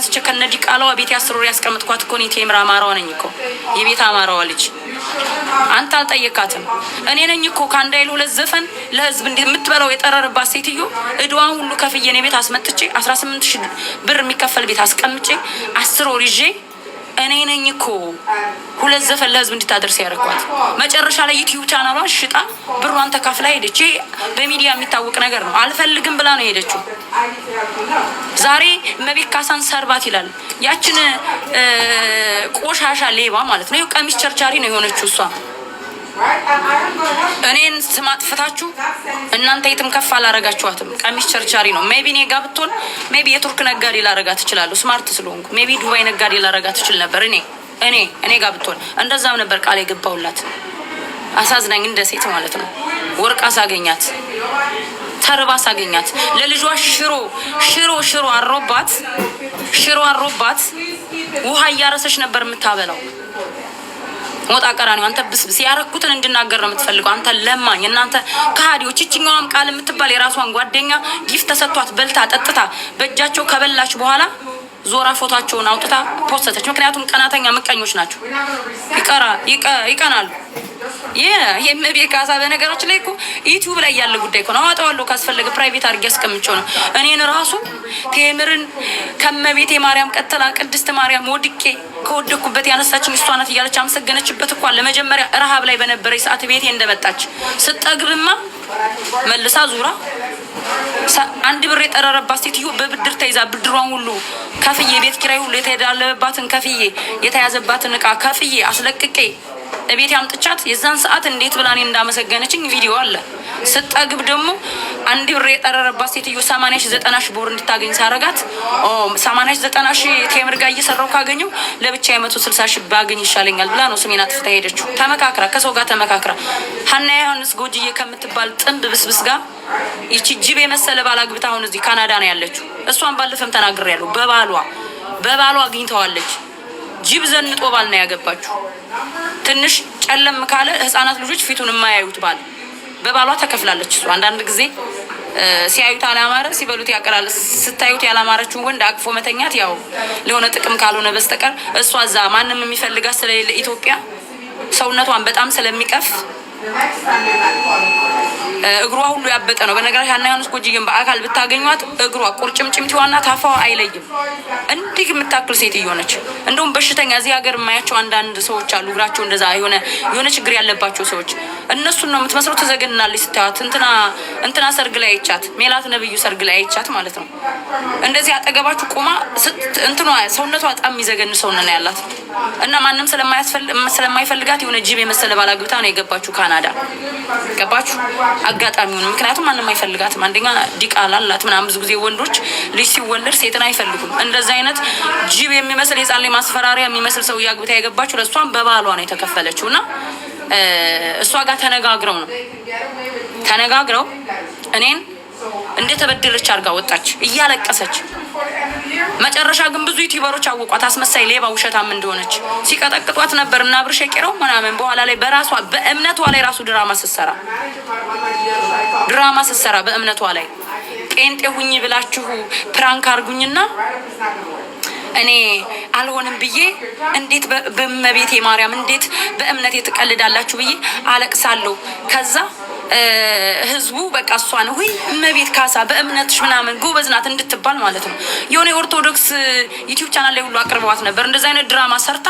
አንስቼ ከነዲ ቃላዋ ቤት ያስሮር ያስቀምጥኳት እኮ ነው። ቴምራ አማራዋ ነኝ እኮ የቤት አማራዋ ልጅ። አንተ አልጠየካትም። እኔ ነኝ እኮ ከአንድ አይል ሁለት ዘፈን ለህዝብ የምትበላው የጠረረባት ሴትዮ እድዋን ሁሉ ከፍዬ እኔ ቤት አስመጥቼ 18,000 ብር የሚከፈል ቤት አስቀምጬ 10 ወር ይዤ እኔ ነኝ እኮ ሁለት ዘፈን ለህዝብ እንድታደርስ ያደረኳት። መጨረሻ ላይ ዩቲዩብ ቻናሏን ሽጣ ብሯን ተካፍላ ሄደች። በሚዲያ የሚታወቅ ነገር ነው። አልፈልግም ብላ ነው ሄደችው። ዛሬ እመቤት ካሳን ሰርባት ይላል። ያችን ቆሻሻ ሌባ ማለት ነው። ቀሚስ ቸርቻሪ ነው የሆነችው እሷ። እኔን ስም አጥፍታችሁ እናንተ የትም ከፍ አላረጋችኋትም። ቀሚስ ቸርቻሪ ነው። ሜቢ እኔ ጋር ብትሆን ሜቢ የቱርክ ነጋዴ ላረጋት እችላለሁ፣ ስማርት ስለሆንኩ። ሜቢ ዱባይ ነጋዴ ላረጋት እችል ነበር። እኔ ጋር ብትሆን እንደዛም ነበር ቃል የገባውላት። አሳዝናኝ እንደ ሴት ማለት ነው። ወርቃ ሳገኛት ተርባ ሳገኛት ለልጇ ሽሮ አሮባት ውሃ እያረሰች ነበር የምታበላው። ሞጣ ቀራኒው አንተ ብስብስ ያረኩትን እንድናገር ነው የምትፈልገው። አንተ ለማኝ እናንተ ከሃዲዎች። እቺኛዋም ቃል የምትባል የራሷን ጓደኛ ጊፍት ተሰጥቷት በልታ ጠጥታ በእጃቸው ከበላች በኋላ ዞራ ፎቶአቸውን አውጥታ ፖስተች። ምክንያቱም ቀናተኛ ምቀኞች ናቸው። ይቀናሉ። የእመቤት ካሳ በነገራችን ላይ እኮ ዩቲዩብ ላይ ያለ ጉዳይ እኮ ነው። አወጣዋለሁ ካስፈለገ ፕራይቬት አድርጌ አስቀምጬው ነው። እኔን ራሱ ቴምርን ከእመቤቴ ማርያም ቀጥላ ቅድስት ማርያም ከወደኩበት ያነሳችኝ እሷ ናት እያለች አመሰገነችበት እኮ አለ። መጀመሪያ ረሃብ ላይ በነበረች ሰዓት ቤቴ እንደመጣች ስጠግብማ መልሳ ዙራ 1 ብር የጠረረባት ሴትዮ በብድር ተይዛ ብድሯን ሁሉ ከፍዬ ቤት ኪራይ ሁሉ የተዳለበባትን ከፍዬ የተያዘባትን እቃ ከፍዬ አስለቅቄ ቤት ያምጥቻት የዛን ሰዓት እንዴት ብላ እኔን እንዳመሰገነችኝ ቪዲዮ አለ። ስጠግብ ደግሞ 1 ብር የጠረረባት ሴትዮ 80,000-90,000 ብር እንድታገኝ ሳረጋት 80,000-90,000 ቴምር ጋር እየሰራው ካገኘው ለብቻ 160,000 ባገኝ ይሻለኛል ብላ ነው ስሜን አጥፍታ ሄደችው። ተመካክራ ከሰው ጋር ተመካክራ ሀና ዮሐንስ ጎጅዬ ከምትባል ጥንብ ብስብስ ጋር ይቺ ጅብ የመሰለ ባል አግብታ አሁን እዚህ ካናዳ ነው ያለችው። እሷን ባለፈም ተናግሬያለሁ። በባሏ አግኝተዋለች። ጅብ ዘንጦ ባል ነው ያገባችው። ትንሽ ጨለም ካለ ህፃናት ልጆች ፊቱን የማያዩት ባል በባሏ ተከፍላለች። እሱ አንዳንድ ጊዜ ሲያዩት አላማረ ሲበሉት ያቀራል። ስታዩት ያላማረችውን ወንድ አቅፎ መተኛት ያው ለሆነ ጥቅም ካልሆነ በስተቀር እሷ እዛ ማንም የሚፈልጋት ስለሌለ ኢትዮጵያ ሰውነቷን በጣም ስለሚቀፍ እግሯ ሁሉ ያበጠ ነው። በነገራችን ሀና ዮሐንስ ጎጅዬን በአካል ብታገኟት እግሯ ቁርጭምጭሚቷና ታፋዋ አይለይም። እንዲህ የምታክል ሴትዮ ነች። እንደውም በሽተኛ እዚህ ሀገር የማያቸው አንዳንድ ሰዎች አሉ። እግራቸው እንደዛ የሆነ ችግር ያለባቸው ሰዎች እነሱን ነው የምትመስለው። ትዘገንናለች ስታያት። እንትና ሰርግ ላይ አይቻት፣ ሜላት ነብዩ ሰርግ ላይ አይቻት ማለት ነው። እንደዚህ አጠገባችሁ ቆማ እንትኗ ሰውነቷ በጣም የሚዘገን ሰውነት ነው ያላት እና ማንም ስለማይፈልጋት የሆነ ጅብ የመሰለ ባላግብታ ነው የገባችሁ ካናዳ። ገባችሁ አጋጣሚውን። ምክንያቱም ማንም አይፈልጋትም። አንደኛ ዲቃላ አላት ምናምን። ብዙ ጊዜ ወንዶች ልጅ ሲወለድ ሴትን አይፈልጉም። እንደዛ አይነት ጅብ የሚመስል የጻን ላይ ማስፈራሪያ የሚመስል ሰው ያግብታ የገባችሁ ለሷም በባሏ ነው የተከፈለችው እና እሷ ጋር ተነጋግረው እኔን እንደተበደለች አድርጋ ወጣች እያለቀሰች። መጨረሻ ግን ብዙ ዩቲዩበሮች አወቋት አስመሳይ ሌባ ውሸታም እንደሆነች። ሲቀጠቅጧት ነበር እና ብር ሸቄረው ምናምን። በኋላ ላይ በራሷ በእምነቷ ላይ ራሱ ድራማ ስትሰራ በእምነቷ ላይ ጴንጤ ሁኝ ብላችሁ ፕራንክ አርጉኝና እኔ አልሆንም ብዬ እንዴት በእመቤቴ ማርያም እንዴት በእምነቴ ትቀልዳላችሁ ብዬ አለቅሳለሁ። ከዛ ህዝቡ በቃ እሷ ነው ወይ እመቤት ካሳ በእምነትሽ ምናምን ጎበዝ ናት እንድትባል ማለት ነው። የሆነ የኦርቶዶክስ ዩቲዩብ ቻናል ላይ ሁሉ አቅርበዋት ነበር። እንደዛ አይነት ድራማ ሰርታ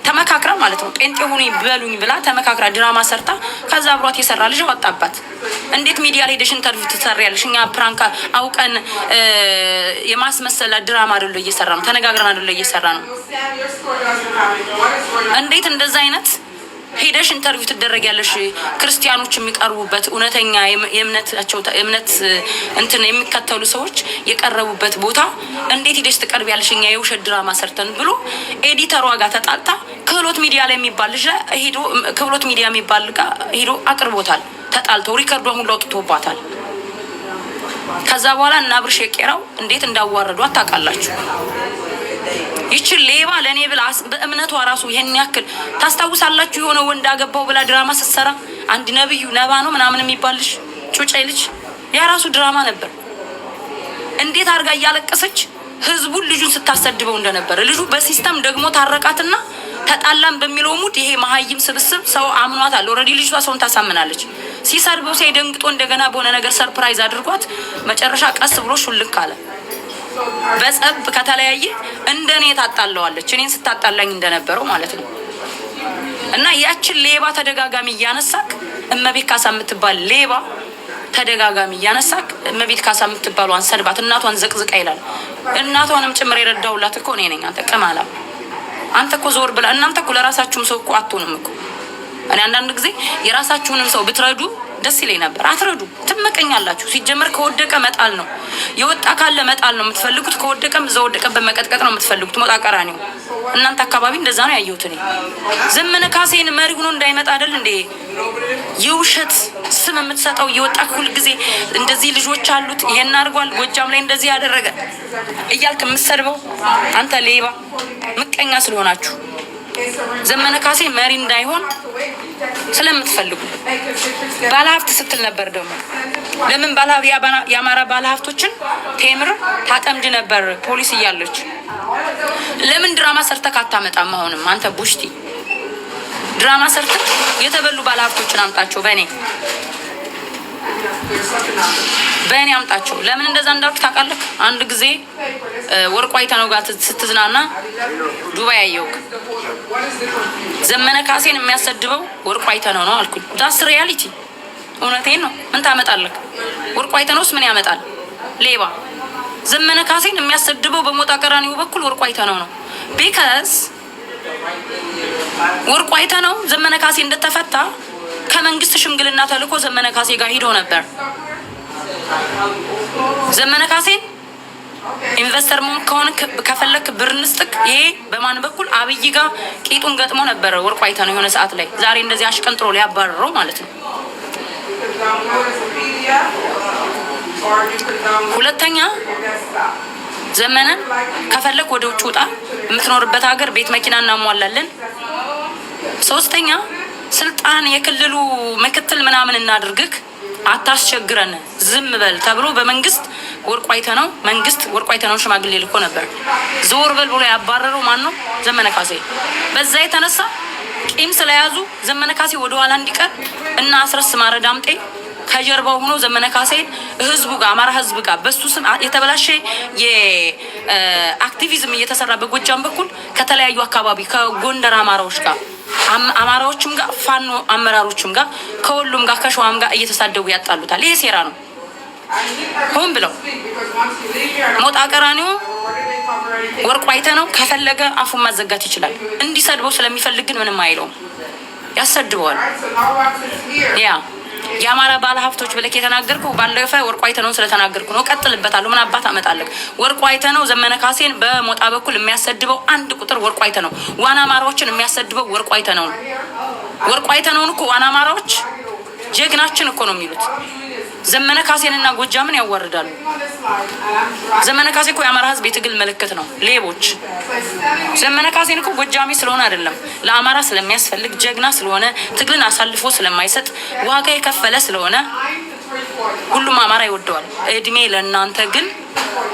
ተመካክራ ማለት ነው። ጴንጤ ሁኒ በሉኝ ብላ ተመካክራ ድራማ ሰርታ ከዛ አብሯት የሰራ ልጅ አወጣባት። እንዴት ሚዲያ ላይ ሄደሽ ኢንተርቪው ትሰሪያለሽ? እኛ ፕራንክ አውቀን የማስመሰል ድራማ አይደለ እየሰራ ነው። ተነጋግረን አይደለ እየሰራ ነው። እንዴት እንደዛ አይነት ሄደሽ ኢንተርቪው ትደረጊያለሽ? ክርስቲያኖች የሚቀርቡበት እውነተኛ የእምነት እንትን የሚከተሉ ሰዎች የቀረቡበት ቦታ እንዴት ሄደሽ ትቀርቢያለሽ? እኛ የውሸት ድራማ ሰርተን ብሎ ኤዲተሯ ጋር ተጣልታ ክህሎት ሚዲያ ላይ የሚባል ልጅ ሄዶ ክህሎት ሚዲያ የሚባል ጋር ሄዶ አቅርቦታል። ተጣልተው ሪከርዷን ሁሉ አውጥቶባታል። ከዛ በኋላ እና ብር ሸቄራው እንዴት እንዳዋረዷት ታውቃላችሁ? ይችል ሌባ ለኔ ብላ በእምነቷ ራሱ ይሄን ያክል ታስታውሳላችሁ? የሆነ ወንድ አገባው ብላ ድራማ ስትሰራ አንድ ነብዩ ነባ ነው ምናምን የሚባልሽ ጩጬ ልጅ ያ ራሱ ድራማ ነበር። እንዴት አድርጋ እያለቀሰች ህዝቡን ልጁን ልጁን ስታሰድበው እንደነበረ ልጁ በሲስተም ደግሞ ታረቃትና ተጣላም በሚለው ሙድ ይሄ መሀይም ስብስብ ሰው አምኗታል። ኦልሬዲ ልጅቷ ሰውን ታሳምናለች። ሲሰርበው ሳይደንግጦ እንደገና በሆነ ነገር ሰርፕራይዝ አድርጓት መጨረሻ ቀስ ብሎ ሹልክ አለ። በጸብ ከተለያየ እንደኔ ታጣለዋለች፣ እኔን ስታጣላኝ እንደነበረው ማለት ነው። እና ያችን ሌባ ተደጋጋሚ እያነሳክ እመቤት ካሳ የምትባል ሌባ ተደጋጋሚ እያነሳክ እመቤት ካሳ የምትባሏን ሰድባት፣ እናቷን ዘቅዝቃ ይላል። እናቷንም ጭምር የረዳሁላት እኮ እኔ ነኝ። አንተ ቀማላ፣ አንተ እኮ ዞር ብላ። እናንተ እኮ ለራሳችሁም ሰው እኮ አትሆንም እኮ። እኔ አንዳንድ ጊዜ የራሳችሁንም ሰው ብትረዱ ደስ ይለኝ ነበር። አትረዱ፣ ትመቀኛላችሁ። ሲጀመር ከወደቀ መጣል ነው፣ የወጣ ካለ መጣል ነው የምትፈልጉት። ከወደቀም እዛ ወደቀበት መቀጥቀጥ ነው የምትፈልጉት። ሞጣ ቀራኒው እናንተ አካባቢ እንደዛ ነው ያየሁት እኔ። ዘመነ ካሴን መሪ ሆኖ እንዳይመጣ አይደል እንዴ የውሸት ስም የምትሰጠው? እየወጣ ሁል ጊዜ እንደዚህ ልጆች አሉት፣ ይሄን አድርጓል፣ ጎጃም ላይ እንደዚህ ያደረገ እያልክ የምትሰድበው አንተ ሌባ፣ ምቀኛ ስለሆናችሁ ዘመነ ካሴ መሪ እንዳይሆን ስለምትፈልጉ ባለሀብት ስትል ነበር። ደግሞ ለምን የአማራ ባለሀብቶችን ቴምር ታጠምድ ነበር ፖሊስ እያለች? ለምን ድራማ ሰርተህ አታመጣም? አሁንም አንተ ቡሽቲ ድራማ ሰርተህ የተበሉ ባለሀብቶችን አምጣቸው። በእኔ አምጣቸው። ለምን እንደዛ እንዳልክ ታውቃለህ? አንድ ጊዜ ወርቁ አይተነው ጋር ስትዝናና ዱባይ አየሁክ። ዘመነ ካሴን የሚያሰድበው ወርቁ አይተነው ነው አልኩኝ። ዳስ ሪያሊቲ፣ እውነቴን ነው። ምን ታመጣለህ? ወርቁ አይተነውስ ምን ያመጣል? ሌባ። ዘመነ ካሴን የሚያሰድበው በሞጣ ቀራኒው በኩል ወርቁ አይተነው ነው። ቢካዝ ወርቁ አይተነው ዘመነ ካሴ እንደተፈታ ከመንግስት ሽምግልና ተልኮ ዘመነ ካሴ ጋር ሂዶ ነበር። ዘመነ ካሴን ኢንቨስተር መሆን ከሆነ ከፈለክ ብር እንስጥቅ። ይሄ በማን በኩል አብይ ጋር ቂጡን ገጥሞ ነበር ወርቁ አይተነው የሆነ ሰዓት ላይ። ዛሬ እንደዚህ አሽቀንጥሮ ሊያባረረው ማለት ነው። ሁለተኛ ዘመነን ከፈለክ ወደ ውጭ ውጣ፣ የምትኖርበት ሀገር ቤት መኪና እናሟላለን። ሶስተኛ ስልጣን የክልሉ ምክትል ምናምን እናድርግክ፣ አታስቸግረን፣ ዝም በል ተብሎ በመንግስት ወርቁ አይተነው ወርቁ አይተነው ሽማግሌ ልኮ ነበር። ዞር በል ብሎ ያባረረው ማን ነው? ዘመነ ካሴ። በዛ የተነሳ ቂም ስለያዙ ዘመነ ካሴ ወደ ኋላ እንዲቀር እና አስረስ ማረ ዳምጤ ከጀርባው ሆኖ ዘመነ ካሴን ህዝቡ ጋር አማራ ህዝብ ጋር በሱ ስም የተበላሸ የአክቲቪዝም እየተሰራ በጎጃም በኩል ከተለያዩ አካባቢ ከጎንደር አማራዎች ጋር አማራዎችም ጋር ፋኖ አመራሮችም ጋር ከሁሉም ጋር ከሸዋም ጋር እየተሳደቡ ያጣሉታል። ይሄ ሴራ ነው። ሆን ብለው ሞጣ ቀራኒው ወርቁ አይተነው ከፈለገ አፉን ማዘጋት ይችላል። እንዲሰድበው ስለሚፈልግ ግን ምንም አይለውም፣ ያሰድበዋል። ያ የአማራ ባለሀብቶች ብለህ የተናገርከው ባለፈ ወርቁ አይተነው ስለተናገርኩ ነው። ቀጥልበታለሁ። ምን አባት አመጣለህ? ወርቁ አይተነው ዘመነ ካሴን በሞጣ በኩል የሚያሰድበው አንድ ቁጥር ወርቁ አይተነው፣ ዋና አማራዎችን የሚያሰድበው ወርቁ አይተነው ነው። ወርቁ አይተነውን እኮ ዋና አማራዎች ጀግናችን እኮ ነው የሚሉት። ዘመነ ካሴንና ጎጃምን ያዋርዳሉ። ዘመነ ካሴ እኮ የአማራ ህዝብ የትግል ምልክት ነው። ሌቦች ዘመነ ካሴን እኮ ጎጃሚ ስለሆነ አይደለም፣ ለአማራ ስለሚያስፈልግ ጀግና ስለሆነ ትግልን አሳልፎ ስለማይሰጥ ዋጋ የከፈለ ስለሆነ ሁሉም አማራ ይወደዋል። እድሜ ለእናንተ ግን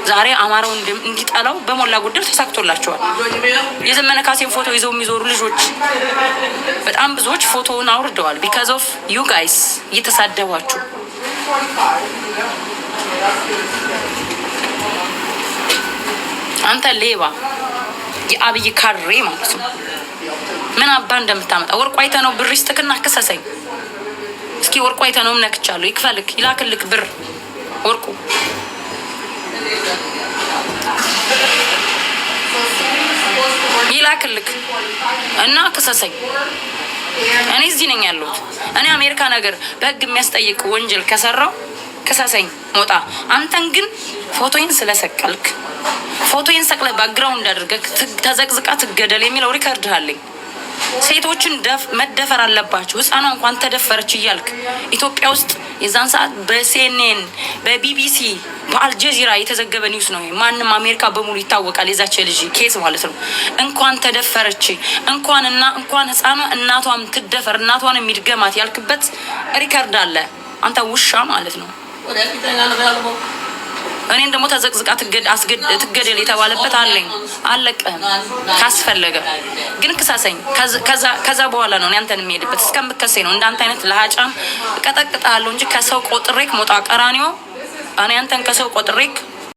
ዛሬ አማራው እንዲጠላው በሞላ ጎደል ተሳክቶላቸዋል። የዘመነ ካሴን ፎቶ ይዘው የሚዞሩ ልጆች በጣም ብዙዎች ፎቶውን አውርደዋል። ቢካዝ ኦፍ ዩ ጋይስ እየተሳደባችሁ አንተ ሌባ የአብይ ካድሬ ማለት ነው። ምን አባ እንደምታመጣ ወርቁ አይተነው ብር ይስጥክና ክሰሰኝ እስኪ። ወርቁ አይተነውም ነክቻለሁ፣ ይክፈልክ፣ ይላክልክ ብር ወርቁ ይላክልክ እና ክሰሰኝ። እኔ እዚህ ነኝ ያለሁት። እኔ አሜሪካ ነገር በህግ የሚያስጠይቅ ወንጀል ከሰራው ክሰሰኝ ሞጣ። አንተን ግን ፎቶዬን ስለሰቀልክ ፎቶዬን ሰቅለ ባክግራውንድ አድርገህ ተዘቅዝቃ ትገደል የሚለው ሪከርድ አለኝ። ሴቶችን መደፈር አለባቸው፣ ህፃኗ እንኳን ተደፈረች እያልክ ኢትዮጵያ ውስጥ የዛን ሰዓት በሲኤንኤን በቢቢሲ በአልጀዚራ የተዘገበ ኒውስ ነው። ማንም አሜሪካ በሙሉ ይታወቃል የዛች ልጅ ኬስ ማለት ነው። እንኳን ተደፈረች እንኳን ህፃኗ እናቷም ትደፈር እናቷን የሚድገማት ያልክበት ሪከርድ አለ። አንተ ውሻ ማለት ነው። እኔን ደግሞ ተዘቅዝቃ ትገደል የተባለበት አለኝ። አለቀህም ካስፈለገ ግን ክሳሰኝ። ከዛ በኋላ ነው አንተን የሚሄድበት እስከምከሰኝ ነው። እንዳንተ አይነት ለሃጫም እቀጠቅጣለሁ እንጂ ከሰው ቆጥሬክ ሞጣ ቀራኒዮ እኔ አንተን ከሰው ቆጥሬክ